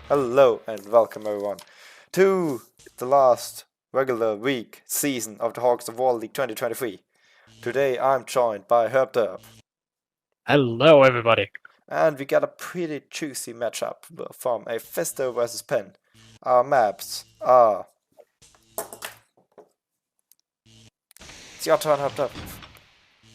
Hello and welcome everyone to the last regular week season of the Hogs of War League 2023. Today I'm joined by Herpderp. Hello, everybody. And we got a pretty juicy matchup from a Mefisto versus Pen. Our maps are... It's your turn, Herpderp.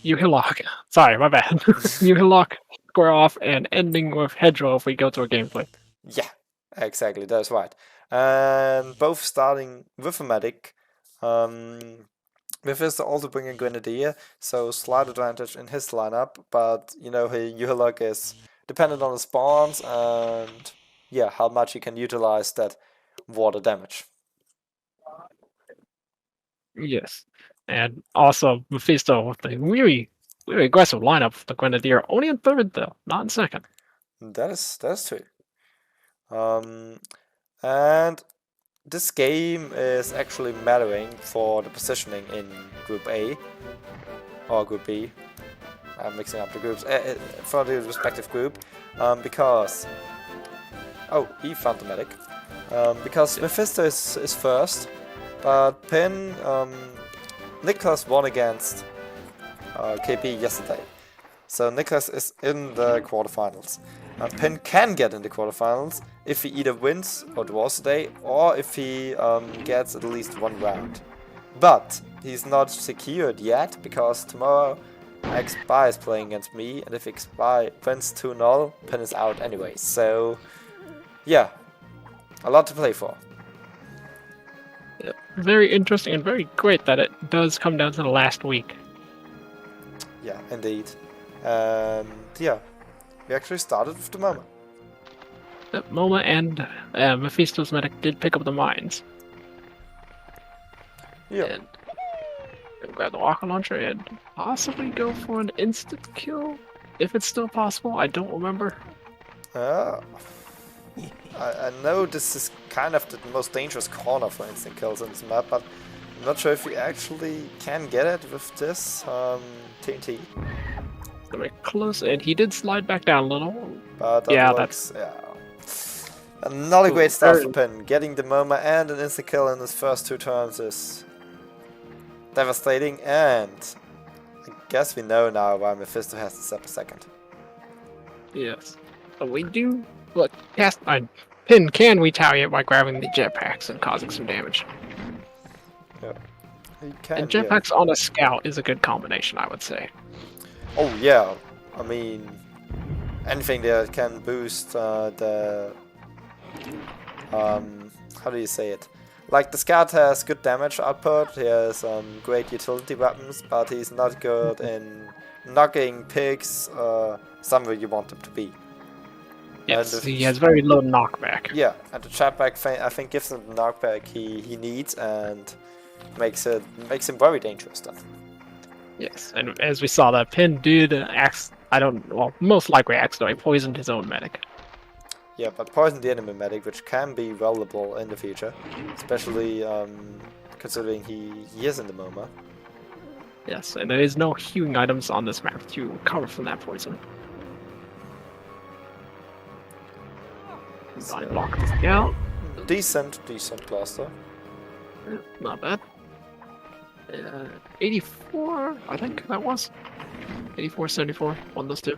You Hillock. Sorry, my bad. You Hillock, square off, and ending with Hedgerow if we go to a gameplay. Yeah, exactly, that's right. And both starting with a medic. Mefisto also bringing Grenadier, so slight advantage in his lineup, but you know, Yuhilok is dependent on the spawns and yeah, how much he can utilize that water damage. Yes. And also Mefisto with a really aggressive lineup for the Grenadier. Only in third, though, not in second. That's true. And this game is actually mattering for the positioning in Group A or Group B. I'm mixing up the groups for the respective group because he found the medic because Mefisto is first, but Pin Nicholas won against KP yesterday, so Nicholas is in the quarterfinals. Pin can get in the quarterfinals if he either wins or draws today, or if he gets at least one round. But he's not secured yet, because tomorrow XBY is playing against me, and if XBY wins 2-0, Pin is out anyway. So, yeah, a lot to play for. Yeah. Very interesting and very great that it does come down to the last week. Yeah, indeed. And yeah, we actually started with the MoMA. MoMA and Mephisto's medic did pick up the mines. Yeah. And grab the rocket launcher and possibly go for an instant kill, if it's still possible. I don't remember. I know this is kind of the most dangerous corner for instant kills in this map, but I'm not sure if we actually can get it with this TNT. Very close, and he did slide back down a little. But yeah, looks, not a great start for Pin. Getting the MoMA and an instant kill in his first two turns is devastating, and I guess we know now why Mefisto has to step a second. Yes. But we do... Look, Pin can retaliate by grabbing the jetpacks and causing some damage. Yeah. He can, and jetpacks on a scout is a good combination, I would say. Oh yeah, I mean, anything that can boost the... how do you say it? Like, the scout has good damage output, he has great utility weapons, but he's not good in knocking pigs somewhere you want him to be. Yes, he has very low knockback. Yeah, and the jetpack I think gives him the knockback he needs and makes him very dangerous then. Yes, and as we saw, that Pin did most likely accidentally poisoned his own medic. Yeah, but poison the enemy medic, which can be valuable in the future, especially considering he is in the MoMA. Yes, and there is no healing items on this map to recover from that poison. So, I blocked this out. Decent blaster. Not bad. 84, I think that was. 84, 74, one of those two.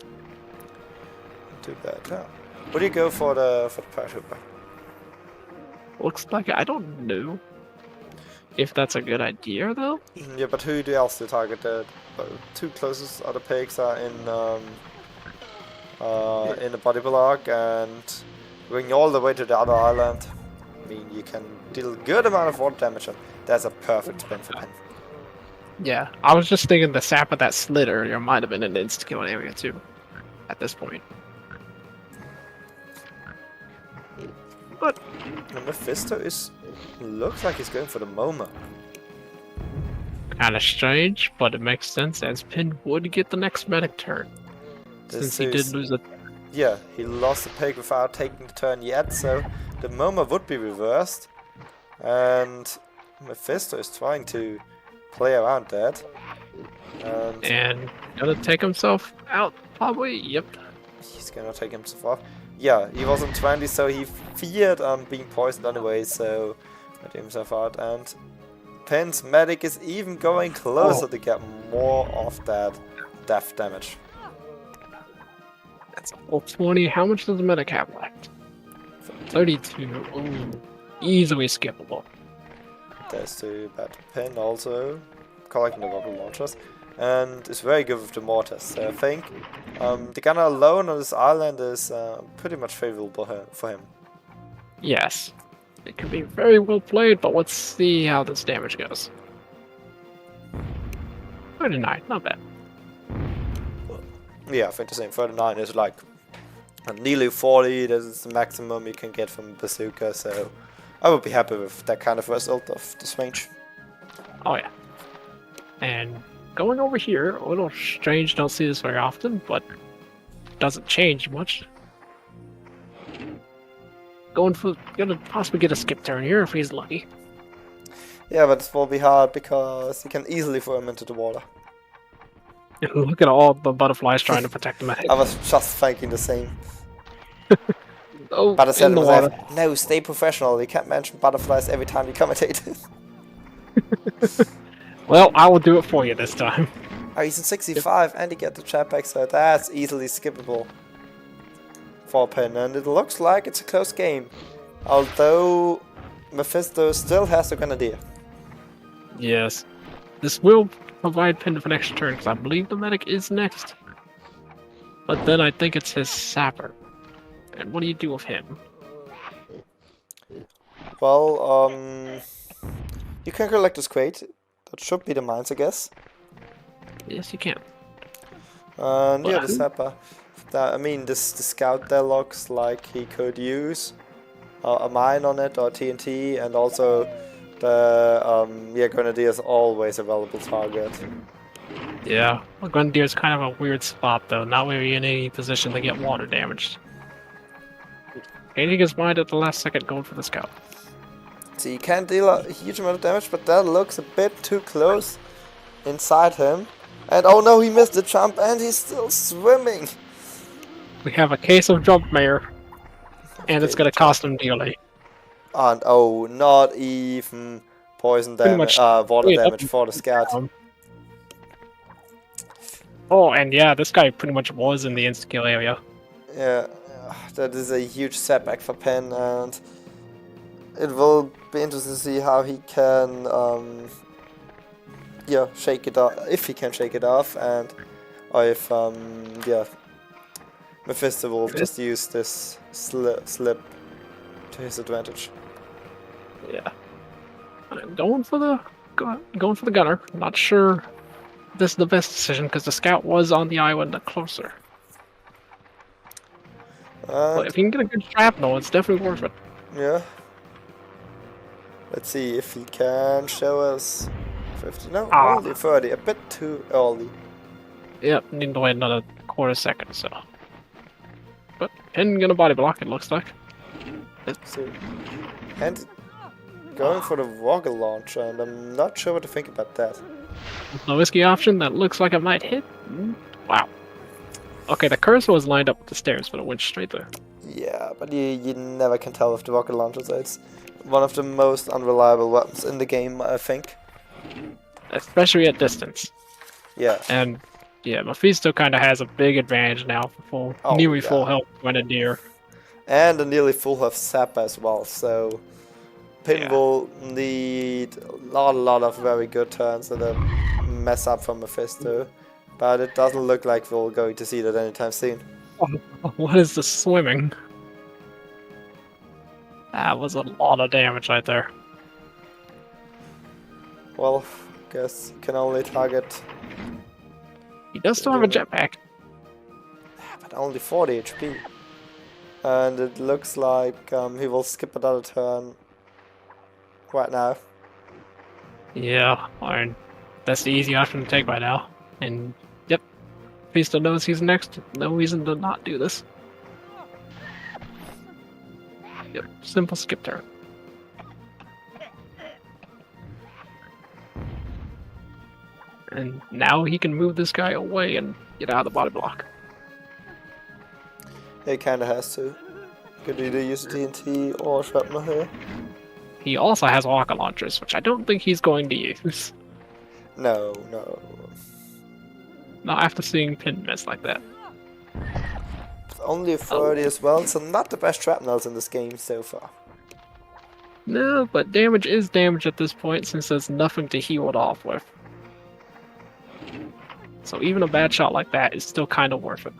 Too bad, yeah. What do you go for the parachute back? Looks like I don't know if that's a good idea though. Yeah, but who else do you target? The two closest other pigs are in the body block, and going all the way to the other island. I mean, you can deal a good amount of water damage, and that's a perfect spin for Pen. Yeah, I was just thinking the sap of that slit earlier might have been an insta-kill area too, at this point. But Mefisto looks like he's going for the MoMA. Kinda strange, but it makes sense as Pin would get the next medic turn. Since he did lose it. Yeah, he lost the pig without taking the turn yet, so the MoMA would be reversed. And Mefisto is trying to play around that. And gonna take himself out, probably, yep. He's gonna take himself off. Yeah, he was on 20, so he feared being poisoned anyway, so he took himself out. And Pin's medic is even going closer to get more of that death damage. That's a full 20. How much does the medic have left? 32. Ooh, easily skippable. There's too bad. Pin also collecting the rocket launchers. And is very good with the mortars. So I think the gunner alone on this island is pretty much favorable for him. Yes. It could be very well played, but let's see how this damage goes. 39, not bad. Yeah, I think the same. 39 is like nearly 40. That is the maximum you can get from bazooka. So I would be happy with that kind of result of this range. Oh yeah. And going over here, a little strange, don't see this very often, but doesn't change much. Gonna possibly get a skip turn here if he's lucky. Yeah, but it will be hard because you can easily throw him into the water. Look at all the butterflies trying to protect him. I was just thinking the same. Oh, But I said in the to myself, water. no, stay professional. You can't mention butterflies every time you commentate. Well, I will do it for you this time. Oh, he's in 65 and he get the jetpack, so that's easily skippable for Pin. And it looks like it's a close game. Although Mefisto still has the Grenadier. Yes. This will provide Pin for an extra turn, because I believe the medic is next. But then I think it's his sapper. And what do you do with him? Well, you can collect this crate. That should be the mines, I guess. Yes, you can. And yeah, the Well, Zappa. I mean, the scout there looks like he could use a mine on it or TNT, and also the Grenadier is always a valuable target. Yeah. Well, Grenadier's kind of a weird spot, though. Not really in any position to get water damaged. Changing his mind at the last second, going for the scout. So he can deal a huge amount of damage, but that looks a bit too close inside him. And oh no, he missed the jump and he's still swimming. We have a case of jump mayor, and it's going to cost him dearly. And oh, not even poison Pretty damage, much water straight up damage for the scout. Oh, and yeah, this guy pretty much was in the insta-kill area. Yeah, that is a huge setback for Penn, and it will be interesting to see how he can, shake it off, if he can shake it off, and if, Mefisto will just use this slip to his advantage. Yeah. I'm going for the gunner. Not sure this is the best decision because the scout was on the island closer. But if you can get a good shrapnel, it's definitely worth it. Yeah. Let's see if he can show us 50. No, only 30. A bit too early. Yep, need to wait another quarter second, so. But Pin gonna body block, it looks like. So, and going for the rocket launcher, and I'm not sure what to think about that. The whiskey option that looks like it might hit. Wow. Okay, the cursor was lined up with the stairs, but it went straight there. Yeah, but you never can tell with the rocket launcher, so it's one of the most unreliable weapons in the game, I think. Especially at distance. Yeah. And yeah, Mefisto kind of has a big advantage now for nearly full health Grenadier. And a nearly full health Sap as well, so Pin will need a lot of very good turns and a mess up from Mefisto. But it doesn't look like we're going to see that anytime soon. What is the swimming? That was a lot of damage right there. Well, I guess you can only target... He does still have a jetpack. But only 40 HP. And it looks like he will skip another turn right now. Yeah, and that's the easy option to take by now. And yep, Mefisto knows he's next. No reason to not do this. Yep, simple skip turn. And now he can move this guy away and get out of the body block. He kinda has to. Could either use TNT or shrapnel here. He also has rocket launchers, which I don't think he's going to use. No. Not after seeing Pin miss like that. Only a 30 as well, so not the best shrapnels in this game so far. No, but damage is damage at this point since there's nothing to heal it off with. So even a bad shot like that is still kind of worth it.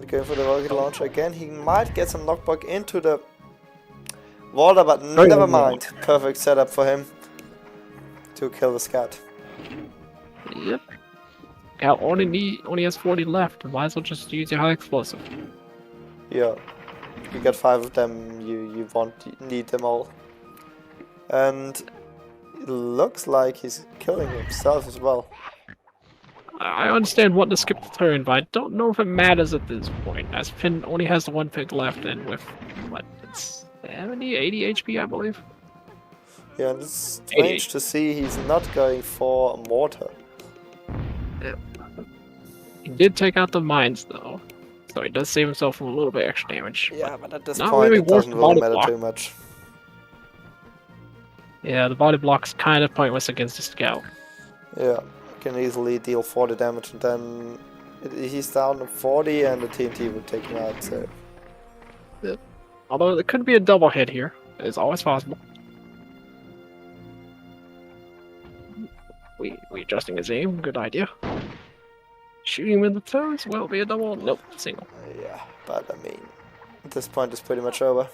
Going for the rocket launcher again. He might get some knockback into the water, but never mind. Perfect setup for him to kill the scout. Yep. Scout only has 40 left. Might as well just use your high explosive. Yeah. You got 5 of them, you need them all. And it looks like he's killing himself as well. I understand wanting to skip the turn, but I don't know if it matters at this point, as Pin only has the 1 pick left, and with, what, it's 70, 80 HP, I believe? Yeah, and it's strange to see he's not going for a mortar. Yeah. He did take out the mines, though, so he does save himself from a little bit extra damage. Yeah, but at this not point really it doesn't worth really the matter block. too much. Yeah, the body block's kind of pointless against the scout. Yeah, can easily deal 40 damage, and then he's down to 40 and the TNT would take him out, so... Yeah. Although there could be a double hit here. It's always possible. We adjusting his aim, good idea. Shooting him in the toes, will it be a double? Nope, single. Yeah, but I mean, at this point it's pretty much over.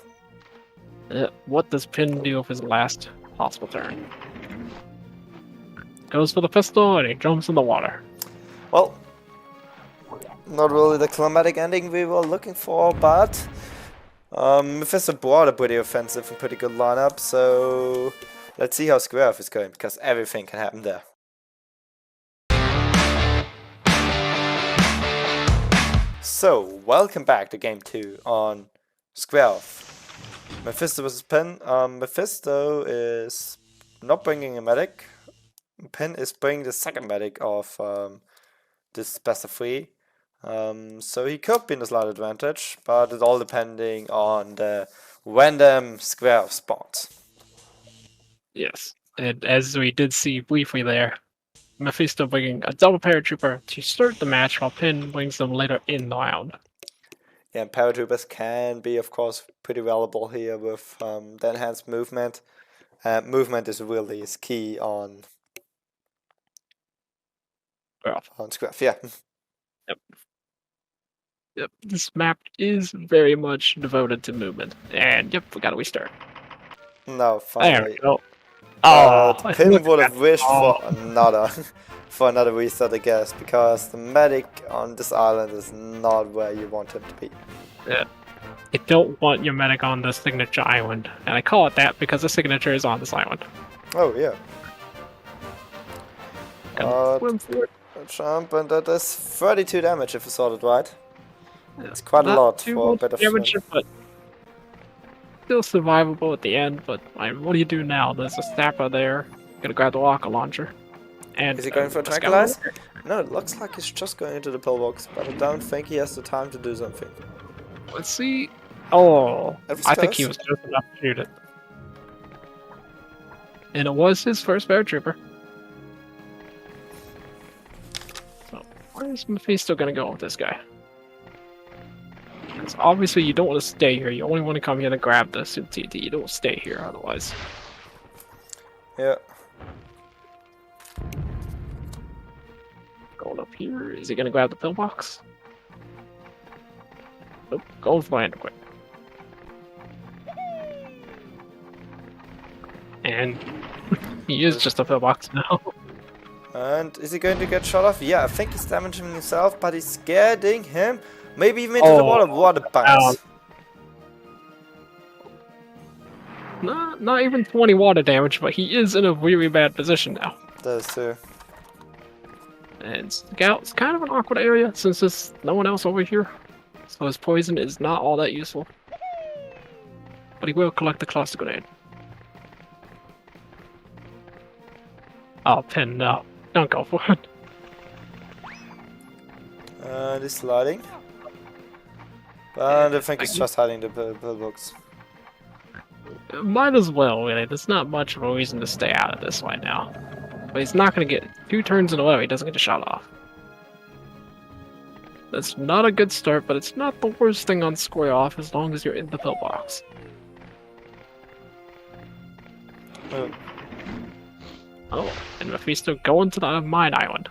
What does Pin do with his last possible turn? Goes for the pistol and he jumps in the water. Well, not really the climatic ending we were looking for, but Mefisto brought a pretty offensive and pretty good lineup, so let's see how Square Off is going, because everything can happen there. So, welcome back to game 2 on Square Off. Mefisto vs Pin. Mefisto is not bringing a medic. Pin is bringing the second medic of this best of 3. So he could be in a slight advantage, but it's all depending on the random Square Off spawns. Yes, and as we did see briefly there, Mefisto bringing a double paratrooper to start the match, while Pin brings them later in the round. Yeah, and paratroopers can be, of course, pretty valuable here with the enhanced movement. Movement is really is key on Square Off, yeah. Yep, this map is very much devoted to movement. And yep, we gotta restart. No, There finally. we go. Oh, Pin would have wished for another restart, I guess, because the medic on this island is not where you want him to be. Yeah. You don't want your medic on the signature island. And I call it that because the signature is on this island. Oh, yeah. Swim for it. Jump, and that is 32 damage if I saw it right. It's quite a lot for a bit of damage, swim. but still survivable at the end. But what do you do now? There's a Stapper there. Gonna grab the rocket launcher. And is he going for a tranquilize? No, it looks like he's just going into the pillbox, but I don't think he has the time to do something. Let's see. Oh, I think he close. was just enough to shoot it. And it was his first paratrooper. So, where's Mefisto gonna go with this guy? Because obviously you don't want to stay here. You only want to come here to grab the suit TT. You don't stay here otherwise. Yeah. Going up here. Is he gonna grab the pillbox? Nope. Going for land quick. And he is just a pillbox now. And is he going to get shot off? Yeah, I think he's damaging himself, but he's getting him. Maybe even into the water. What a bounce. Not even 20 water damage, but he is in a really bad position now. That's true. And Scout's kind of an awkward area since there's no one else over here. So his poison is not all that useful. But he will collect the cluster grenade. Oh, Pin, no. Don't go for it. And he's sliding. But I think he's just hiding the pillbox. Might as well, really. There's not much of a reason to stay out of this right now. But he's not going to get 2 turns in a row. He doesn't get a shot off. That's not a good start, but it's not the worst thing on square off as long as you're in the pillbox. Oh, and Mefisto going to the mine island.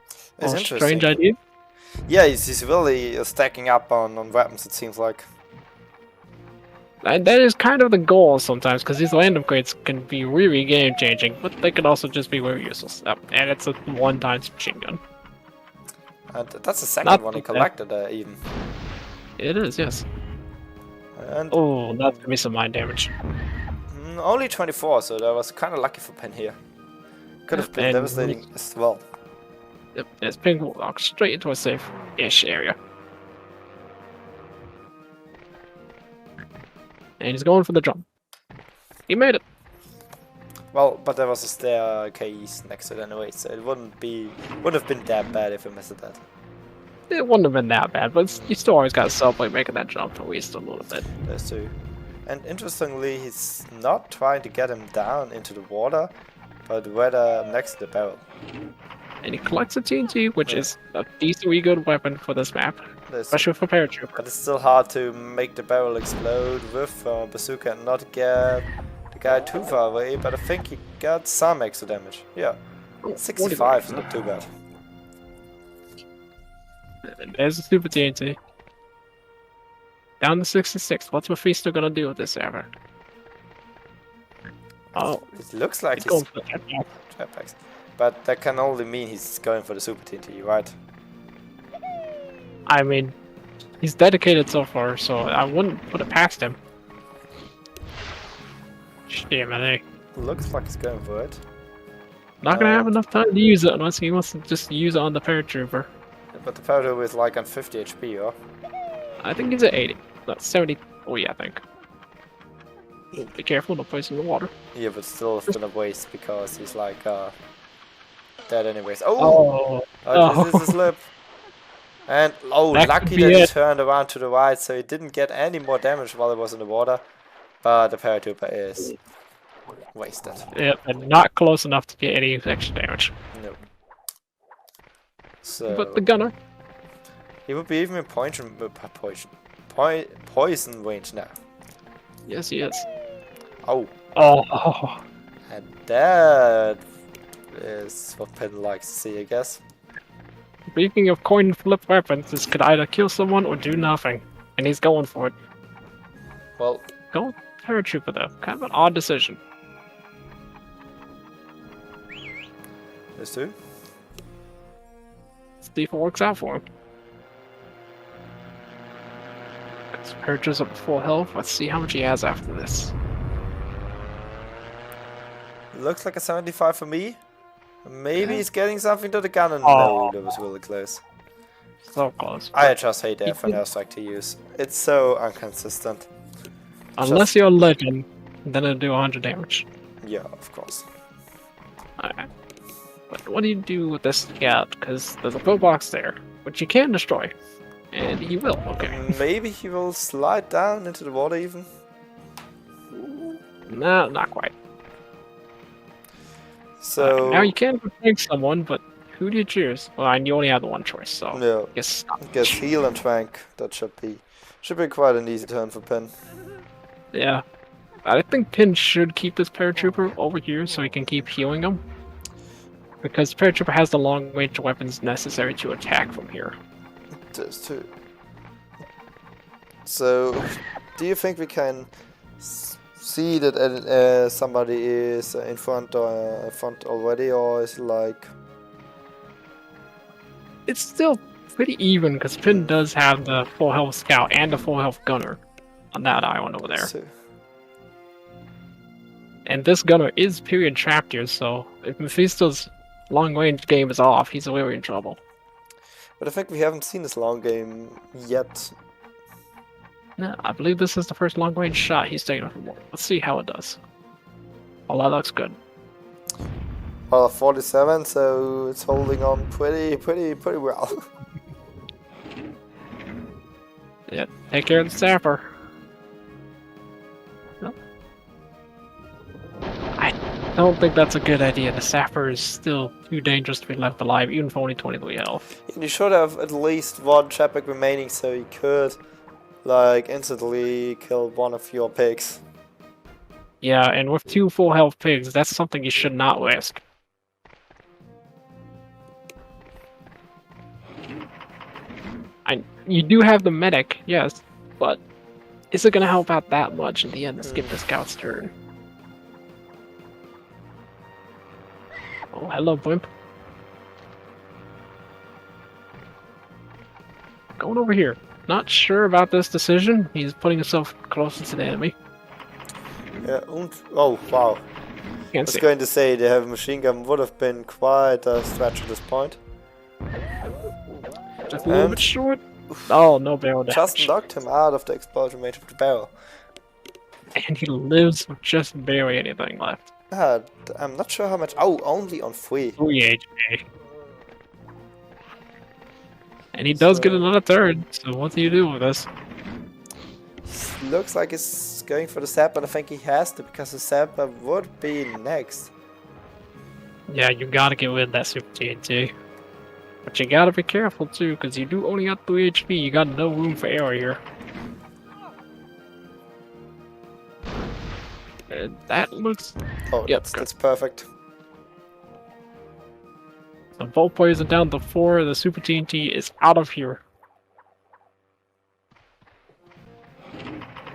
It's Oh, interesting. strange idea. Yeah, he's really stacking up on weapons, it seems like. And that is kind of the goal sometimes, because these random crates can be really game-changing, but they can also just be very useless. And it's a one-time machine gun. And that's the second Not one he bad. collected, even. It is, yes. And Oh, that's gonna be some mine damage. only 24, so that was kind of lucky for Pin here. Could have been And- devastating as well. Yep, as Pink will walk straight into a safe-ish area. And he's going for the jump. He made it. Well, but there was a staircase next to it anyway, so it wouldn't have been that bad if he missed that. It wouldn't have been that bad, but you still always got to celebrate making that jump at least a little bit. There's two. And interestingly, he's not trying to get him down into the water, but rather next to the barrel. And he collects a TNT, which is a decently good weapon for this map, especially for paratrooper. But it's still hard to make the barrel explode with bazooka and not get the guy too far away, but I think he got some extra damage. Yeah, 65 is not too bad. And there's the super TNT. Down to 66. What's Mefisto gonna do with this ever? Oh, It looks like he's he's going for the jetpack. jetpacks. But that can only mean he's going for the super TNT, right? I mean, he's dedicated so far, so I wouldn't put it past him. Damn it, eh? Looks like he's going for it. Not gonna have enough time to use it unless he wants to just use it on the paratrooper. But the powder is like on 50 HP, or? I think he's at 80. Not 70. Oh yeah, I think. Be careful, don't place in the water. Yeah, but still it's gonna waste because he's like dead anyways. Oh! This is a slip. And That lucky could be that he it. turned around to the right, so he didn't get any more damage while he was in the water. But the paratrooper is wasted. Yeah, and not close enough to get any extra damage. No. So But the gunner, he would be even in poison range now. yes he is. Oh, Oh, and that is what Pin likes to see, I guess. speaking of coin and flip weapons, this could either kill someone or do nothing. And he's going for it. Well, Going paratrooper though, kind of an odd decision. there's two. Let's see if it works out for him. Because paratrooper's up to full health, let's see how much he has after this. Looks like a 75 for me. Maybe he's getting something to the gun, and Oh. no, that was really close. So close. I just hate the FN airstrike to use. It's so inconsistent. Unless you're a legend, then it'll do 100 damage. Yeah, of course. Alright. But what do you do with this scout? Because there's a pillbox there, which you can destroy. And he will, okay. Maybe he will slide down into the water even. No, not quite. So Now you can protect someone, but who do you choose? Well, and you only have the one choice, so yeah, I guess I guess heal and trank. That should be quite an easy turn for Pin. yeah. I think Pin should keep this paratrooper over here so he can keep healing him. Because the paratrooper has the long range weapons necessary to attack from here. There's two. So, do you think we can see that somebody is in front already, or is it like? It's still pretty even because Pin does have the full health scout and the full health gunner on that island over there. So, And this gunner is period trapped here, so if Mefisto's long range game is off, he's really in trouble. but I think we haven't seen this long game yet. No, I believe this is the first long range shot he's taken from war. Let's see how it does. Well, that looks good. Well, 47, so it's holding on pretty well. Yeah, take care of the sapper. No. I don't think that's a good idea. The sapper is still too dangerous to be left alive, even for only 23 health. And you should have at least one jetpack remaining so you could, like, instantly kill one of your pigs. Yeah, and with 2 full health pigs, that's something you should not risk. You do have the medic, yes, but is it going to help out that much in the end to skip the scout's turn? Oh, hello, blimp. Going over here. Not sure about this decision. He's putting himself closer to the enemy. Yeah, oh wow. I was going to say they have a machine gun would have been quite a stretch at this point. Just a little bit short. Oh, no barrel damage. Just knocked him out of the explosion range of the barrel. And he lives with just barely anything left. I'm not sure how much. Oh, only on 3. 3 HP. And he does get another turn, so what do you do with this? Looks like he's going for the sap, but I think he has to because the sap would be next. Yeah, you gotta get rid of that Super TNT. But you gotta be careful too, because you do only got 3 HP. You got no room for error here. That looks... Oh, yep, that's perfect. So both players are down to 4. The Super TNT is out of here.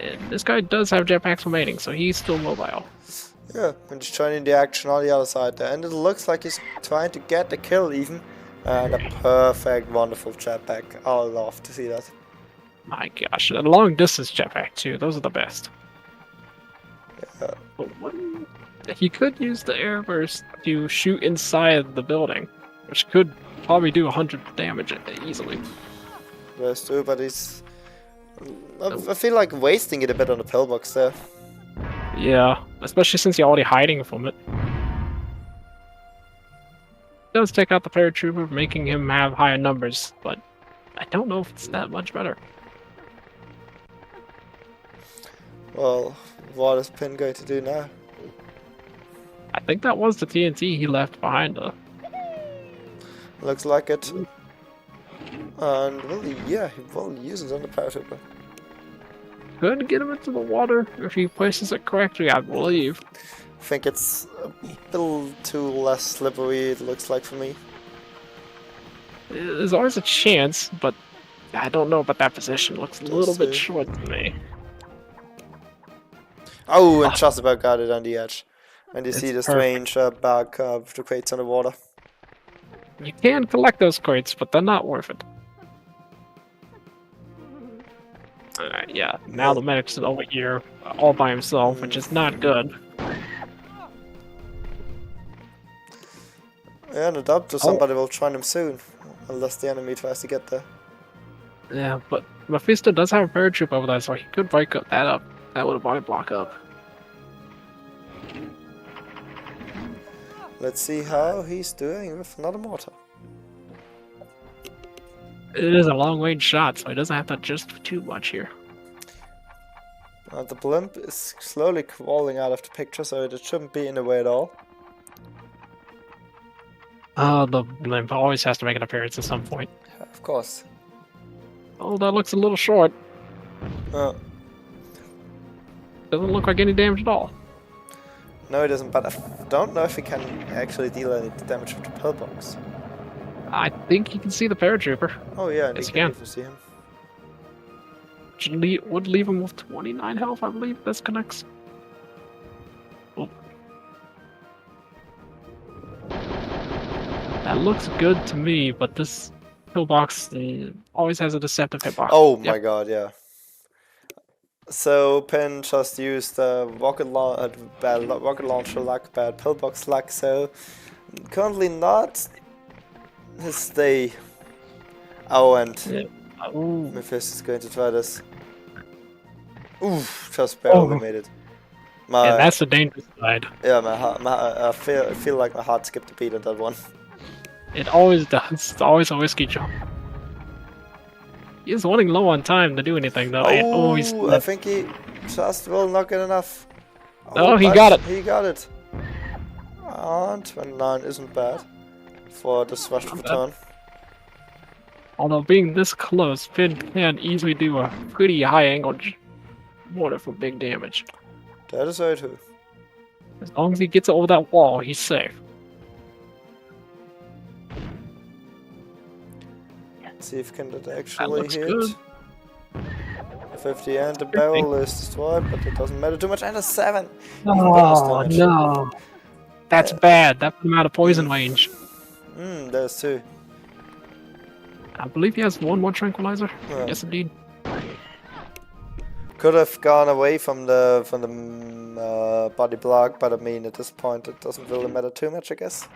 And this guy does have jetpacks remaining, so he's still mobile. Yeah, and he's joining the action on the other side there. And it looks like he's trying to get the kill even. And a perfect, wonderful jetpack. I love to see that. My gosh, a long distance jetpack too. Those are the best. Yeah. But he could use the air burst to shoot inside the building, which could probably do 100 damage easily. That's true, but he's... I feel like wasting it a bit on the pillbox there. Yeah, especially since you're already hiding from it. Does take out the paratrooper, making him have higher numbers, but I don't know if it's that much better. Well, what is Pin going to do now? I think that was the TNT he left behind her. Looks like it. And, well, yeah, he will use it on the paratrooper. Could get him into the water if he places it correctly, I believe. I think it's a little too less slippery, it looks like for me. There's always a chance, but I don't know about that position. Looks a little bit short to me. Oh, and just about got it on the edge. And you see the perfect. strange bug of the crates on the water. You can collect those crates, but they're not worth it. Alright, yeah. Now the medic's over here, all by himself, which is not good. Yeah, and doubt somebody will join him soon. Unless the enemy tries to get there. Yeah, but Mefisto does have a paratroop over there, so he could break that up. That would have brought it block up. Let's see how he's doing with another mortar. It is a long-range shot, so he doesn't have to adjust too much here. The blimp is slowly crawling out of the picture, so it shouldn't be in the way at all. Oh, the blimp always has to make an appearance at some point. Yeah, of course. Oh, that looks a little short. Doesn't look like any damage at all. No, it doesn't, but I don't know if he can actually deal any damage with the pillbox. I think you can see the paratrooper. Oh yeah, and yes, you can even see him. Which would leave him with 29 health, I believe. This connects. Oh. That looks good to me, but this pillbox always has a deceptive hitbox. Oh my god, yeah. So Pin just used rocket launcher luck, bad pillbox luck, so currently not his day. Oh, and Mefisto is going to try this. Oof, just barely made it. Yeah, that's the dangerous side. Yeah, I feel like my heart skipped a beat on that one. It always does. It's always a whiskey jump. He is running low on time to do anything though. He's I think he just will not get enough. Oh, he got it. He got it. And 29 isn't bad for this rush of a turn. Although being this close, Finn can easily do a pretty high angle mortar for big damage. That is very true. As long as he gets over that wall, he's safe. See if can that actually looks hit. good. 50 and the barrel is destroyed, but it doesn't matter too much. And a 7! Oh, no. That's bad. That put him out of poison range. There's 2. I believe he has 1 more tranquilizer. Yeah. Yes, indeed. Could have gone away from the body block, but I mean at this point it doesn't really matter too much, I guess.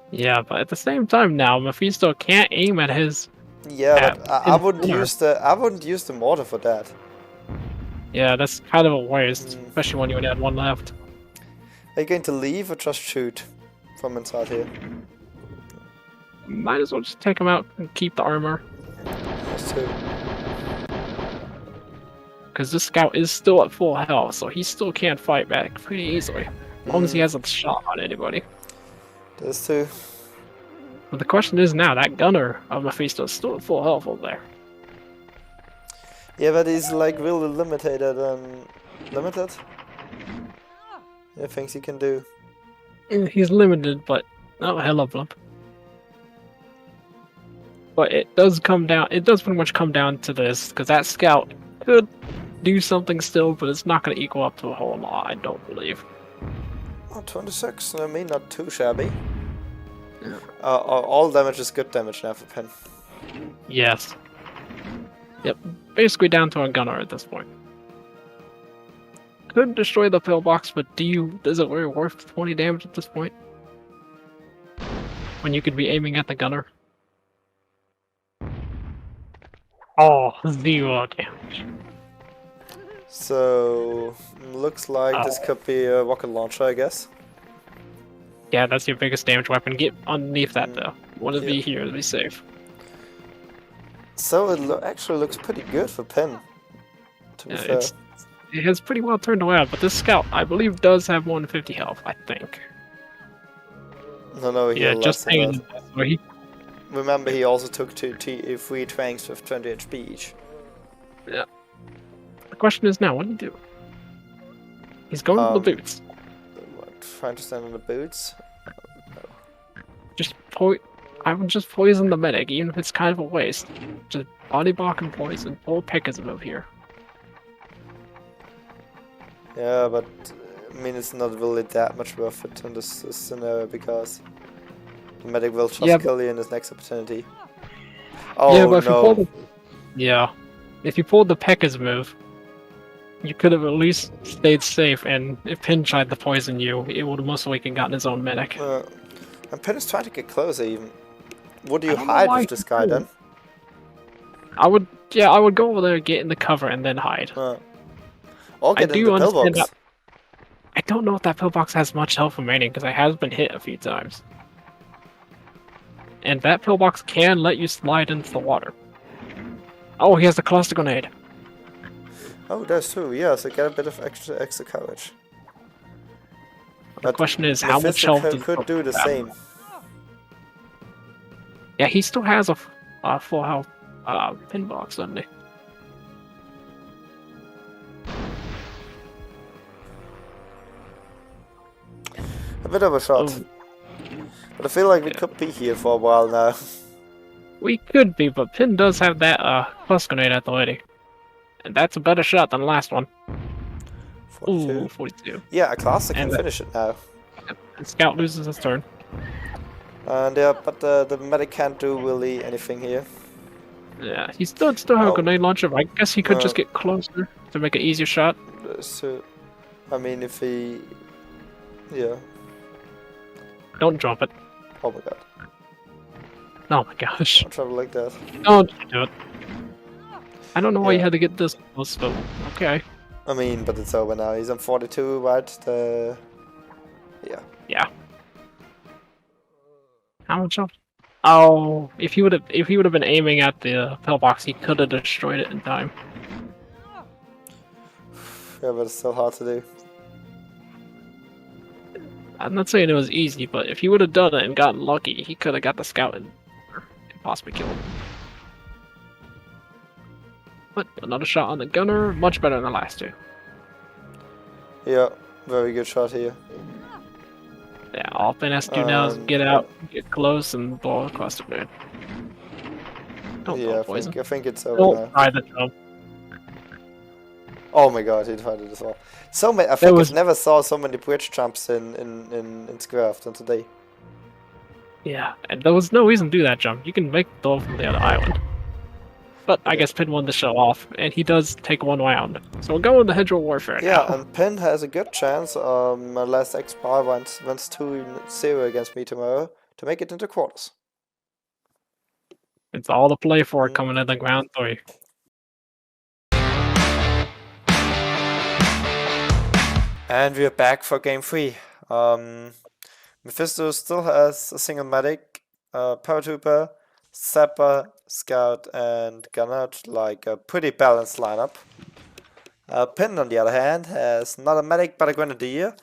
Yeah, but at the same time now, Mefisto can't aim at his. Yeah, but I wouldn't use the mortar for that. Yeah, that's kind of a waste, especially when you only had 1 left. Are you going to leave or just shoot from inside here? Might as well just take him out and keep the armor. That's 2. Because this scout is still at full health, so he still can't fight back pretty easily. As long as he hasn't shot on anybody. There's 2. But the question is now, that gunner of Mefisto is still at full health over there. Yeah, but he's like really limited and limited. The things he can do. He's limited, but oh, hello, Blump. But it does come down. It does pretty much come down to this, because that scout could do something still, but it's not going to equal up to a whole lot. I don't believe. Oh, 26. I mean, not too shabby. Yeah. All damage is good damage now for Pin. Yes. Yep. Basically down to a gunner at this point. Could destroy the pillbox, but is it really worth 20 damage at this point? When you could be aiming at the gunner? Oh, 0 damage. So, looks like this could be a rocket launcher, I guess. Yeah, that's your biggest damage weapon. Get underneath that though. Want to be here to be safe. So it actually looks pretty good for Pin, to be fair. It has pretty well turned around, but this scout, I believe, does have 150 health, I think. No, he yeah, had just less than saying. Remember, he also took 3 tanks with 20 HP each. Yeah. The question is now, what do you do? He's going to the boots. Trying to stand on the boots? I would just poison the medic, even if it's kind of a waste. Just body block and poison. Pull Pekka's move here. Yeah, but I mean, it's not really that much worth it in this scenario because the medic will just kill you in his next opportunity. Oh yeah, but no! If you pulled the Pekka's move, you could have at least stayed safe, and if Pin tried to poison you, it would have most likely gotten his own medic. And Pin is trying to get closer even. Would you hide with this guy then? I would go over there, get in the cover, and then hide. Or get in the pillbox. I don't know if that pillbox has much health remaining, because I have been hit a few times. And that pillbox can let you slide into the water. Oh, he has the cluster grenade. Oh, that's true, yeah, so get a bit of extra courage. The question is, how much health could do the same. Yeah, he still has a full health pin box, doesn't he? A bit of a shot. Oh. But I feel like we could be here for a while now. We could be, but Pin does have that cluster grenade at the ready. And that's a better shot than the last one. 42. Ooh, 42. Yeah, a Castor can finish it now. The scout loses his turn. And yeah, but the medic can't do really anything here. Yeah, he still have a grenade launcher, but I guess he could just get closer to make an easier shot. So, I mean, if he... Yeah. Don't drop it. Oh my god. Oh my gosh. Don't travel like that. Don't do it. I don't know why you had to get this close, but okay. I mean, but it's over now. He's on 42, right? Yeah. How much health? Oh, if he would have been aiming at the pillbox, he could have destroyed it in time. Yeah, but it's still hard to do. I'm not saying it was easy, but if he would have done it and gotten lucky, he could have got the scout and possibly killed him. But another shot on the gunner, much better than the last two. Yeah, very good shot here. Yeah, all Finn has to do now is get out, get close, and blow across the moon. Don't Yeah, poison. I think it's over Don't now. try the jump. Oh my god, he tried it as well. So many. I think I've never saw so many bridge jumps in Squareoff than today. Yeah, and there was no reason to do that jump. You can make the door from the other island. But I guess Pin won the show off, and he does take one round. So we'll go into Hedgehog Warfare Yeah, now. and Pin has a good chance, unless X-Bar wins 2-0 against me tomorrow, to make it into quarters. It's all to play for coming in the ground 3. And we're back for game 3. Mefisto still has a single medic, paratrooper, sapper, scout, and gunner, like a pretty balanced lineup. Pin, on the other hand, has not a medic but a grenadier,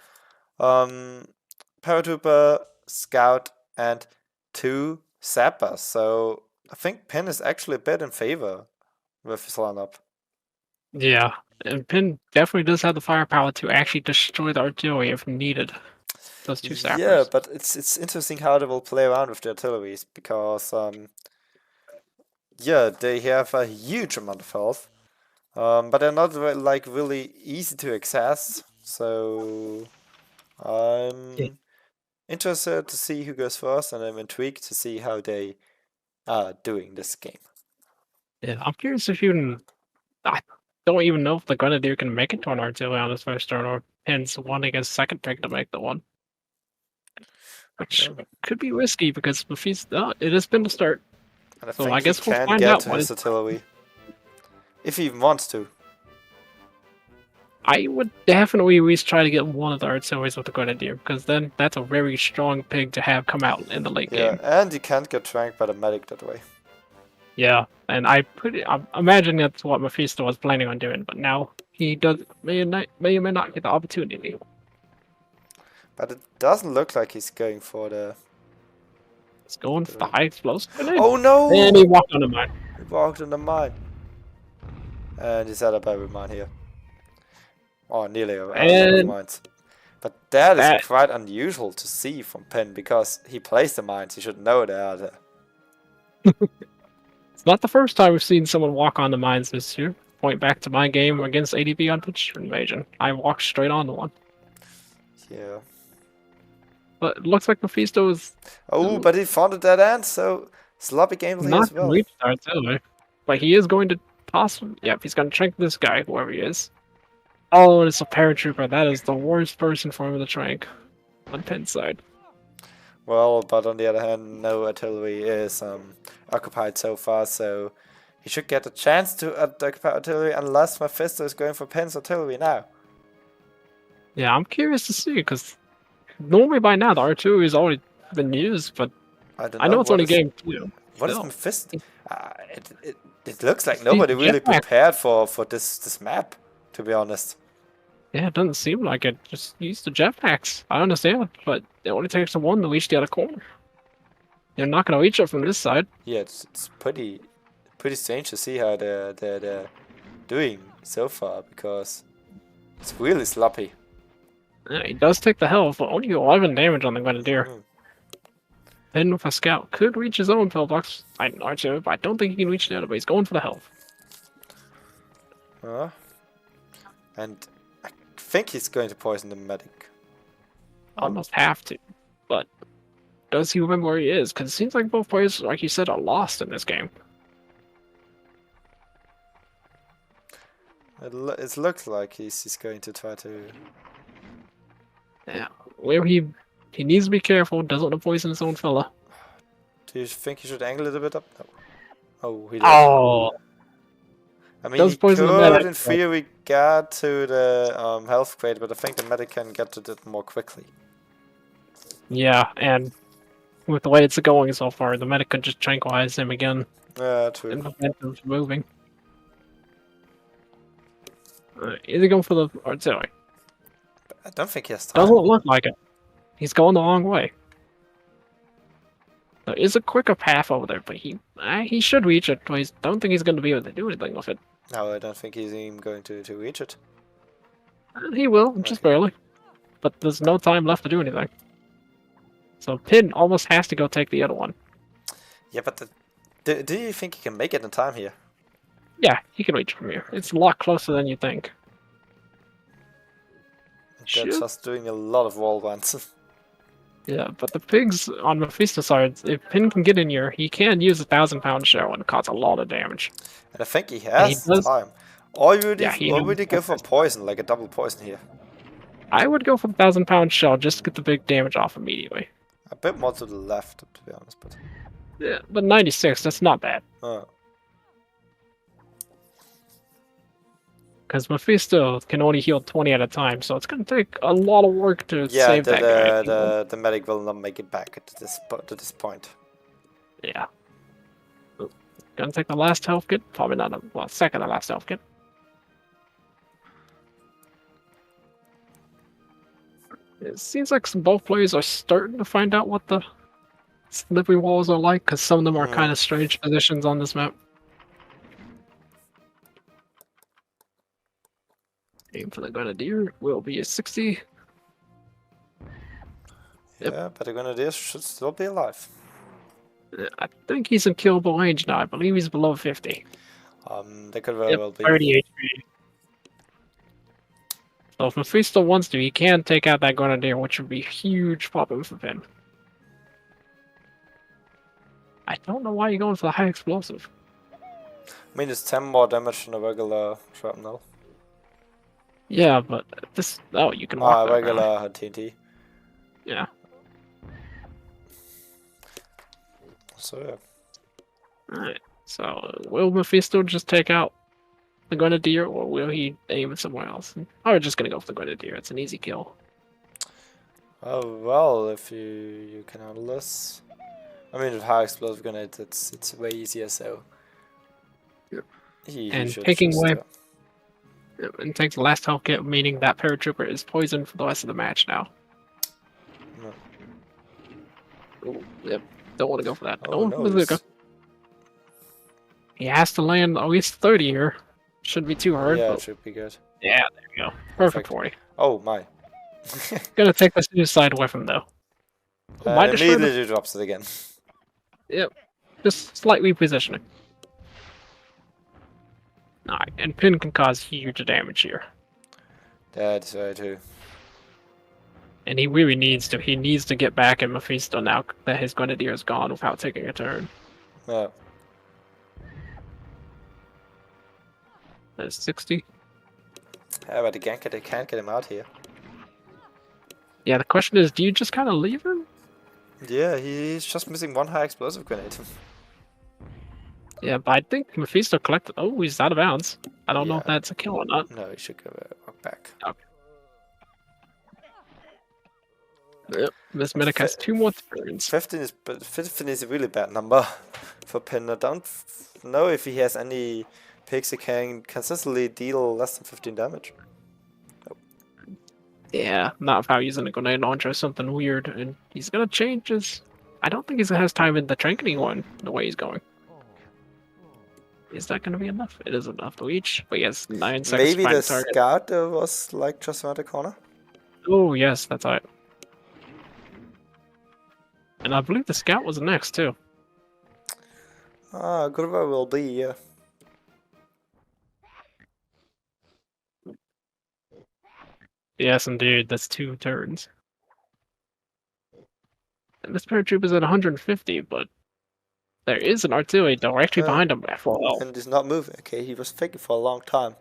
paratrooper, scout, and 2 sappers. So I think Pin is actually a bit in favor with his lineup. Yeah, and Pin definitely does have the firepower to actually destroy the artillery if needed. Those 2 sappers. Yeah, but it's interesting how they will play around with the artilleries, because yeah, they have a huge amount of health, but they're not like really easy to access. So I'm interested to see who goes first, and I'm intrigued to see how they are doing this game. Yeah, I'm curious if you can. I don't even know if the grenadier can make it to an artillery on his first turn, or Pin's one against second pick to make the one. Which could be risky because Mefisto, it has been the start. And I So think I guess he we'll can find get out to what his artillery. If he even wants to. I would definitely at least try to get one of the artilleries with the grenadier, because then that's a very strong pig to have come out in the late game. Yeah, and he can't get tranked by the medic that way. Yeah, and I imagine that's what Mefisto was planning on doing, but now he may or may not get the opportunity. But it doesn't look like he's going for the... He's going 5 explosive grenade. Oh no! And he walked on the mine. He walked on the mine. And he set up every mine here. Oh, nearly every mines. But that is quite unusual to see from Pin, because he placed the mines. He should know they are there. It's not the first time we've seen someone walk on the mines this year. Point back to my game against ADB on Pitch Invasion. I walked straight on the one. Yeah. But it looks like Mefisto is... Oh, but he found a dead end, so sloppy gameplay as well. Not reach the artillery. But he is going to possibly... Yep, he's going to trank this guy, whoever he is. Oh, and it's a paratrooper. That is the worst person for him to trank on Pin's side. Well, but on the other hand, no artillery is occupied so far, so he should get a chance to occupy artillery unless Mefisto is going for Pin's artillery now. Yeah, I'm curious to see, because normally by now the artillery has already been used, but I know it's only game 2. What is Mefisto? It looks like nobody really prepared for this map, to be honest. Yeah, it doesn't seem like it. Just use the jetpacks. I understand, but it only takes one to reach the other corner. You're not going to reach it from this side. Yeah, it's pretty strange to see how they're doing so far, because it's really sloppy. Yeah, he does take the health, but only 11 damage on the Grenadier. Then with a scout, could reach his own pillbox. I don't think he can reach the other, but he's going for the health. And I think he's going to poison the medic. Almost have to, but does he remember where he is? Because it seems like both players, like you said, are lost in this game. It looks like he's going to try to... Yeah, where he needs to be careful, doesn't want to poison his own fella. Do you think he should angle it a bit up? No. Oh, he did. Oh! I mean, he could, in theory, get to the health crate, but I think the medic can get to it more quickly. Yeah, and with the way it's going so far, the medic could just tranquilize him again Yeah, true. and prevent him from moving. Is he going for the artillery? I don't think he has time. Doesn't look like it. He's going the wrong way. There is a quicker path over there, but he should reach it. But I don't think he's going to be able to do anything with it. No, I don't think he's even going to reach it. He will, just barely. But there's no time left to do anything. So Pin almost has to go take the other one. Yeah, but do you think he can make it in time here? Yeah, he can reach from here. It's a lot closer than you think. They're just doing a lot of wall runs. Yeah, but the pigs on Mefisto side, if Pin can get in here, he can use a 1,000-pound shell and cause a lot of damage. And I think he has time. Or would he go for poison, like a double poison here? I would go for the 1,000-pound shell just to get the big damage off immediately. A bit more to the left, to be honest, but... Yeah, but 96, that's not bad. Oh. Because Mefisto can only heal 20 at a time, so it's going to take a lot of work to save that guy. The medic will not make it back to this point. Yeah. Gonna take the last health kit. Probably not second to last health kit. It seems like both players are starting to find out what the slippery walls are like, because some of them are kind of strange positions on this map. Aim for the Grenadier will be a 60. Yeah, but the Grenadier should still be alive. I think he's in killable range now. I believe he's below 50. They could very well be. 30 HP. So if Mefisto wants to, he can take out that Grenadier, which would be a huge problem for him. I don't know why you're going for the high explosive. I mean, it's 10 more damage than a regular shrapnel. Yeah, but this... Oh, you can walk that regular around. TNT. Yeah. So, yeah. Alright, so will Mefisto just take out the Grenadier, or will he aim it somewhere else? Or just gonna go for the Grenadier, it's an easy kill. Oh, well, if you can handle this. I mean, with high explosive grenades, it's way easier, so... He and should taking just, away... And takes the last health kit, meaning that paratrooper is poisoned for the rest of the match now. No. Ooh, yep, don't want to go for that. Oh, no, he has to land at least 30 here. Shouldn't be too hard. Yeah, but... it should be good. Yeah, there you go. Perfect 40. Oh, my. Gonna take the suicide weapon, though. Immediately drops it again. Yep, just slight repositioning. Alright, and Pin can cause huge damage here. That's very true. And he really needs to. He needs to get back at Mefisto now that his Grenadier is gone without taking a turn. Yeah. That's 60. Yeah, but again, they can't get him out here. Yeah, the question is, do you just kind of leave him? Yeah, he's just missing one high explosive grenade. Yeah, but I think Mefisto collected... Oh, he's out of bounds. I don't know if that's a kill or not. No, he should go walk back. Okay. Yep, this medic has 2 more turns. 15 is a really bad number for Pin. I don't know if he has any pigs that can consistently deal less than 15 damage. Oh. Yeah, not without using a grenade launcher or something weird. And he's gonna change his... I don't think he has time in the Tranquility one, the way he's going. Is that gonna be enough? It is enough to reach, but he has 9 seconds. Maybe the scout was like just around the corner? Oh, yes, that's right. And I believe the scout was next, too. Ah, good well will be, yeah. Yes, indeed, that's 2 turns. And this paratroop is at 150, but there is an artillery directly behind him after all. And he's not moving, okay? He was thinking for a long time.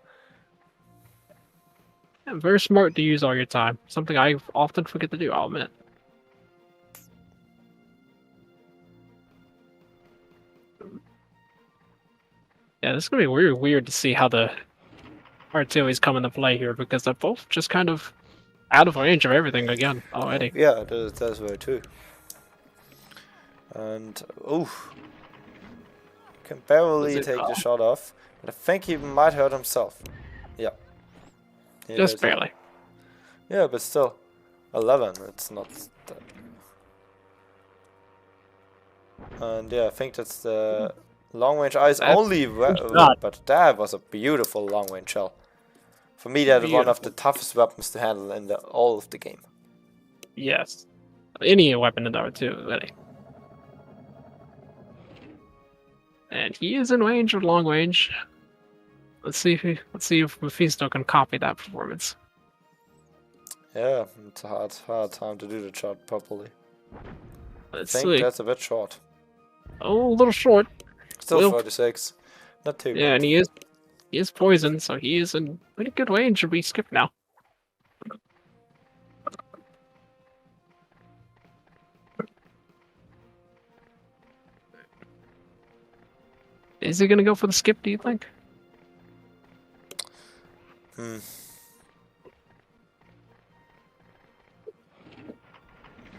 Yeah, very smart to use all your time. Something I often forget to do, I'll admit. Yeah, this is going to be really weird to see how the artilleries come into play here, because they're both just kind of out of range of everything again already. Yeah, that's very true. And can barely take the shot off. But I think he might hurt himself. Yeah. He Just did. barely. Yeah, but still. 11, it's not that. And yeah, I think that's the long range eyes only, but that was a beautiful long range shell. For me, that's one of the toughest weapons to handle in all of the game. Yes. Any weapon in Dota 2, really. And he is in range of long range. Let's see if Mefisto can copy that performance. Yeah, it's a hard time to do the shot properly. Let's I think see. that's a bit short. Oh, a little short. Still 46. Not too Yeah, bad. and he is poisoned, so he is in pretty good range to be skipped now. Is he gonna go for the skip, do you think?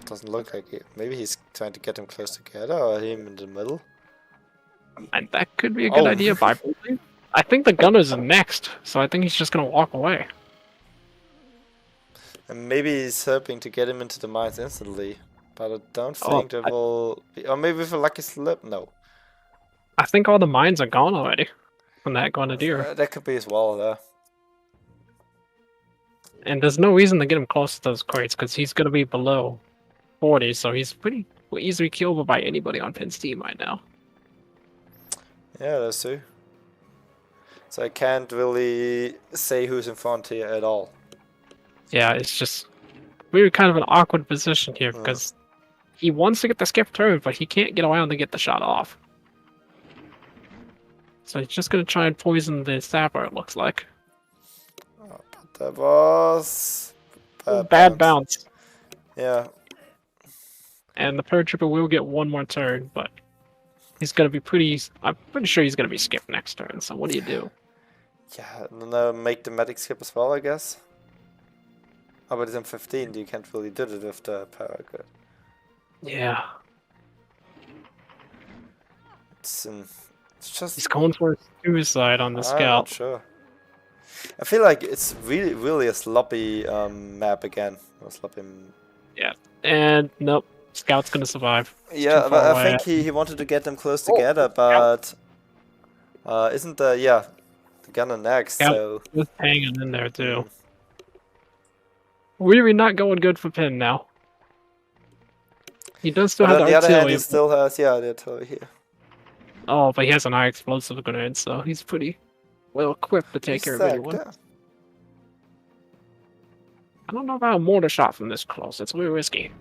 Doesn't look like it. Maybe he's trying to get them close together, or him in the middle. And that could be a good idea, but I think the Gunners are next, so I think he's just gonna walk away. And maybe he's hoping to get him into the mines instantly. But I don't think there will be... Or maybe with a lucky slip? No. I think all the mines are gone already from that Grenadier. That could be as well, there. And there's no reason to get him close to those crates, because he's gonna be below 40, so he's pretty easily killable by anybody on Pin's team right now. Yeah, that's true. So I can't really say who's in front here at all. Yeah, it's just we're kind of an awkward position here because he wants to get the skip turn, but he can't get around to get the shot off. So he's just gonna try and poison the sapper, it looks like. Oh, but that was bad bounce. Yeah. And the Paratrooper will get one more turn, but he's gonna be I'm pretty sure he's gonna be skipped next turn, so what do you do? Yeah, and then make the medic skip as well, I guess. Oh, but it's in 15, you can't really do it with the Paragrid. Yeah. It's just... He's going for a suicide on the I'm scout. not sure. I feel like it's really a sloppy map again. Yeah, and nope, Scout's gonna survive. Yeah, but I think he wanted to get them close together, but isn't the gunner next? Scout so just hanging in there too. Really not going good for Pin now. He does still have on the the other hand, artillery. he still has the artillery here. Oh, but he has an high explosive grenade, so he's pretty well equipped to take care of anyone. Yeah. I don't know about a mortar shot from this close. It's really risky.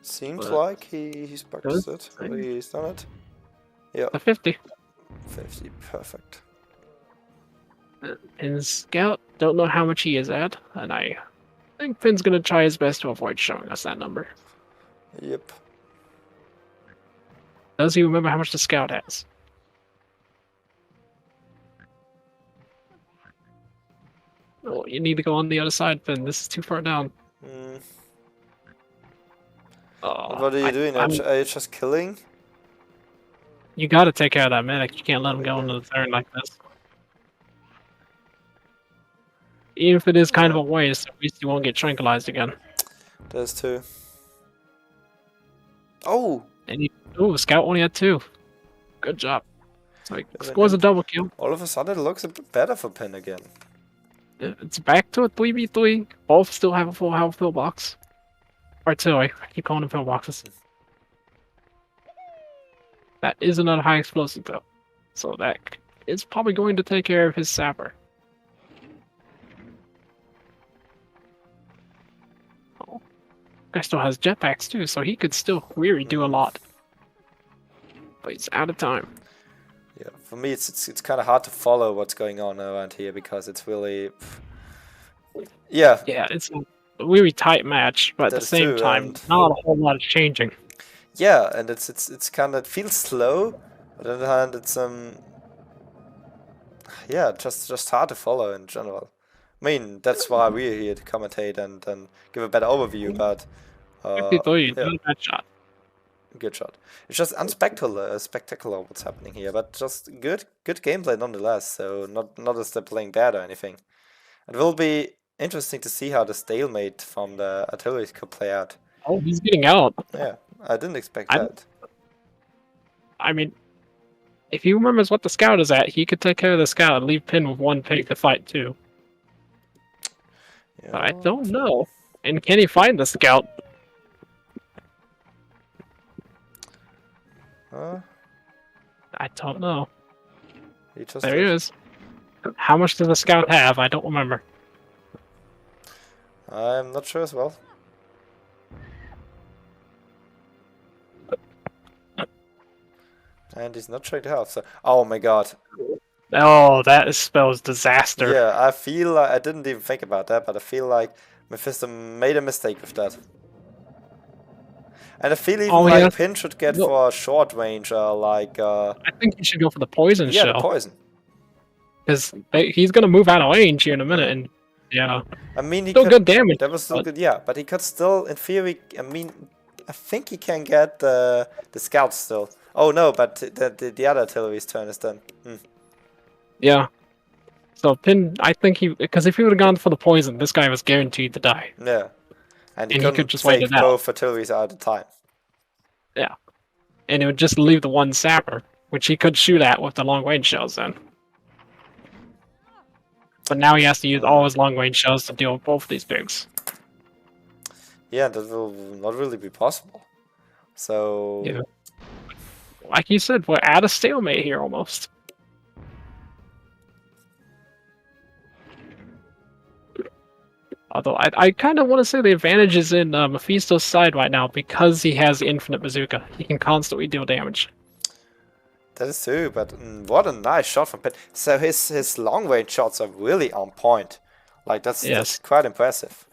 Seems like he's practiced it. He's done it. Yeah. A 50. 50, perfect. And Scout, don't know how much he is at, and I think Finn's gonna try his best to avoid showing us that number. Yep. Does he remember how much the Scout has? Oh, you need to go on the other side, Finn. This is too far down. What are you doing? Are you just killing? You gotta take care of that medic. You can't let him go into the turn like this. Even if it is kind of a waste, at least you won't get tranquilized again. There's two. Oh! And Scout only had 2. Good job. So he scores a double kill. All of a sudden it looks a bit better for Pin again. It's back to a 3v3. Both still have a full health pillbox. Artillery. I keep calling them pillboxes. That is another high explosive though. So that is probably going to take care of his sapper. Oh. Guy still has jetpacks too, so he could still really do a lot. But he's out of time. Yeah, for me it's kind of hard to follow what's going on around here because it's really... Yeah. Yeah, it's a really tight match, but at the same time, not a whole lot is changing. Yeah, and it's kind of, it feels slow, but on the other hand it's yeah, just hard to follow in general. I mean, that's why we're here to commentate and give a better overview, but 53, not a bad shot. good shot. It's just spectacular what's happening here, but just good gameplay nonetheless. So not as they're playing bad or anything. It will be interesting to see how the stalemate from the artillery could play out. Oh, he's getting out. Yeah, I didn't expect that. I mean, if he remembers what the scout is at, he could take care of the scout and leave Pin with one pig to fight too. Yeah. But I don't know. And can he find the scout? I don't know. There he is. How much does the scout have? I don't remember. I'm not sure as well. And he's not trying to help, so... Oh my god. Oh, that spells disaster. Yeah, I feel like... I didn't even think about that, but I feel like Mefisto made a mistake with that. And I feel even like Pin should get for a short range, like... I think he should go for the poison shell. Yeah, the poison. Because he's going to move out of range here in a minute, and... Yeah. I mean, he still could, good damage. That was still good, yeah. But he could still, in theory... I mean, I think he can get the scouts still. Oh no, but the other artillery's turn is done. Yeah. So Pin, I think because if he would have gone for the poison, this guy was guaranteed to die. Yeah. And he could just wait it out. Both artilleries at a time. Yeah. And it would just leave the one sapper, which he could shoot at with the long range shells then. But now he has to use all his long range shells to deal with both of these pigs. Yeah, that will not really be possible. So... Yeah. Like you said, we're at a stalemate here almost. Although I kind of want to say the advantage is in Mefisto's side right now because he has the infinite bazooka. He can constantly deal damage. That is true, but what a nice shot from Pin. So his long range shots are really on point. Like that's quite impressive.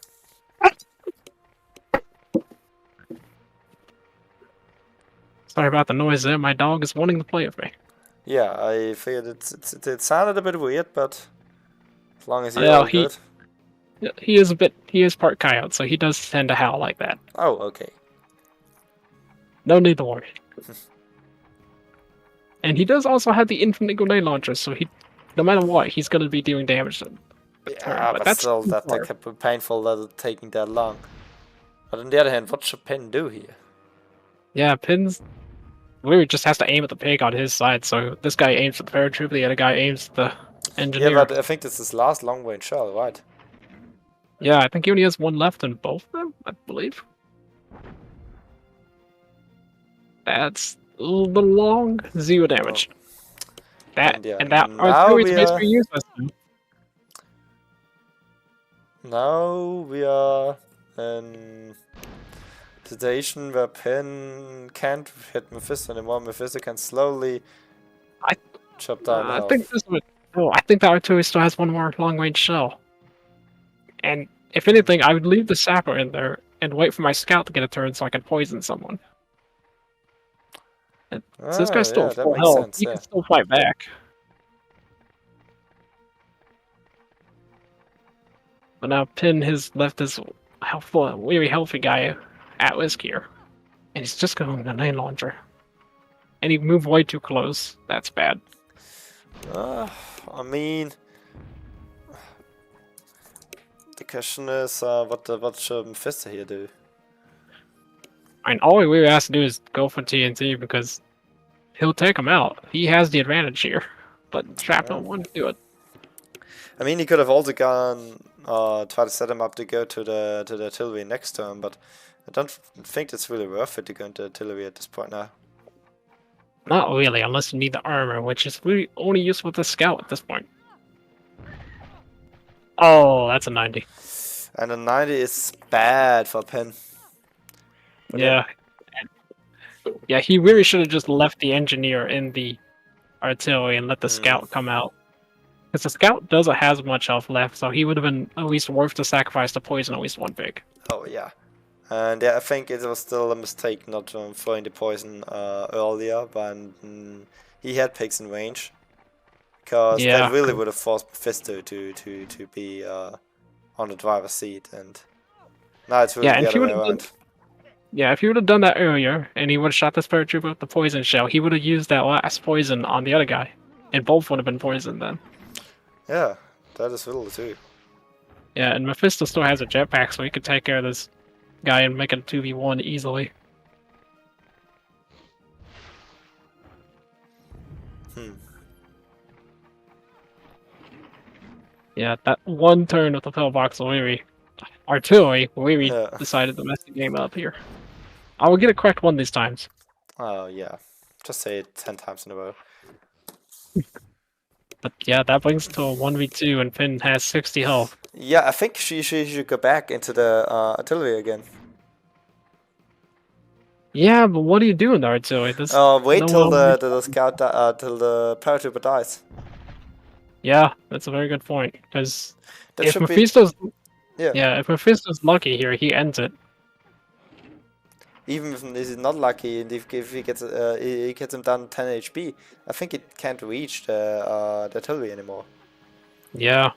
Sorry about the noise there. My dog is wanting to play with me. Yeah, I figured it sounded a bit weird, but as long as you're all good. He is part coyote, so he does tend to howl like that. Oh, okay. No need to worry. And he does also have the infinite grenade launcher, so no matter what, he's going to be doing damage. Yeah, but that's still, that could be painful that it's taking that long. But on the other hand, what should Pin do here? Yeah, Pin's literally just has to aim at the pig on his side, so this guy aims at the paratrooper, the other guy aims at the engineer. Yeah, but I think this is his last long range shell, right? Yeah, I think he only has one left in both of them, I believe. That's the long 0 damage. That artillery is basically useless. Now we are in a situation where Pin can't hit Mefisto anymore. Mefisto can slowly chop down I think I think the artillery still has one more long range shell. And if anything, I would leave the sapper in there and wait for my scout to get a turn so I can poison someone. And so this guy's still full health. He can still fight back. But now Pin has left this very healthy guy at risk here. And he's just going to grenade launcher. And he moved way too close. That's bad. I mean... The question is, what should Mefisto here do? I mean, all he really has to do is go for TNT because he'll take him out. He has the advantage here, but Shrapnel won't do it. I mean, he could have also gone try to set him up to go to the artillery next turn, but I don't think it's really worth it to go into artillery at this point now. Not really, unless you need the armor, which is really only useful with the scout at this point. Oh, that's a 90. And a 90 is bad for Pin. Yeah. Yeah, he really should have just left the engineer in the artillery and let the scout come out. Because the scout doesn't have much health left, so he would have been at least worth the sacrifice to poison at least one pig. Oh, yeah. And yeah, I think it was still a mistake not throwing the poison earlier, but he had pigs in range. Because that really would have forced Mefisto to be on the driver's seat, and now it's really the other way around. Yeah, if he would have done that earlier, and he would have shot this paratrooper with the poison shell, he would have used that last poison on the other guy, and both would have been poisoned then. Yeah, that is little too. Yeah, and Mefisto still has a jetpack, so he could take care of this guy and make it a 2v1 easily. Yeah, that one turn with the pillbox artillery, Weary decided to mess the game up here. I will get it correct one of these times. Oh, yeah. Just say it 10 times in a row. But yeah, that brings it to a 1v2, and Finn has 60 health. Yeah, I think she should go back into the artillery again. Yeah, but what do you do in the artillery? Wait till the scout till the paratrooper dies. Yeah, that's a very good point. Because if That should be Mefisto's yeah. if Mefisto's lucky here, he ends it. Even if he's not lucky, and if he gets him down 10 HP, I think it can't reach the artillery anymore. Yeah,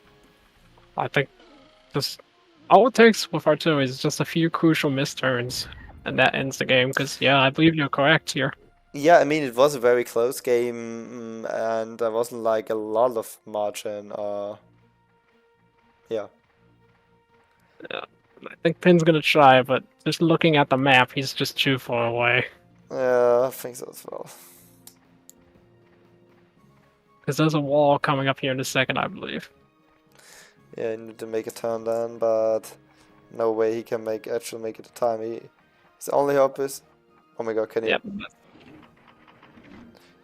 I think just all it takes with artillery is just a few crucial misturns, and that ends the game. Because yeah, I believe you're correct here. Yeah, I mean it was a very close game, and there wasn't like a lot of margin. Yeah. Yeah, I think Pin's gonna try, but just looking at the map, he's just too far away. Yeah, I think so as well. Because there's a wall coming up here in a second, I believe. Yeah, he need to make a turn then, but no way he can actually make it a time. His only hope is, oh my god, can he? Yep.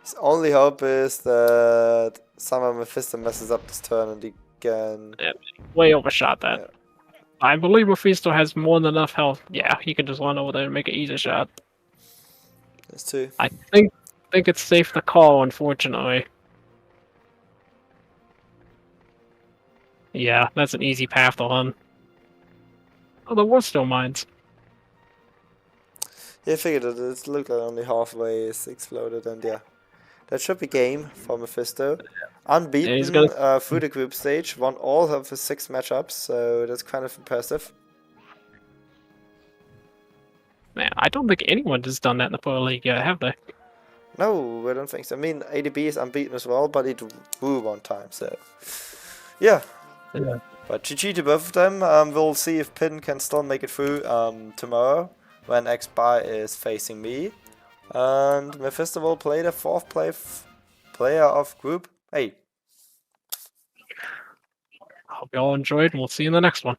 His only hope is that somehow Mefisto messes up this turn and he can. Yep. Way overshot that. Yeah. I believe Mefisto has more than enough health. Yeah, he can just run over there and make an easy shot. There's two. I think it's safe to call, unfortunately. Yeah, that's an easy path to run. Oh, there was still mines. Yeah, I figured it looked like only halfway is exploded, and yeah. That should be game for Mefisto. Unbeaten through the group stage, won all of his 6 matchups, so that's kind of impressive. Man, I don't think anyone has done that in the Pro League yet, have they? No, I don't think so. I mean, ADB is unbeaten as well, but it woo one time, so... Yeah. But GG to both of them. We'll see if Pin can still make it through tomorrow, when X-Bar is facing me. And Mefisto will play the 4th player of Group A. I hope you all enjoyed, and we'll see you in the next one.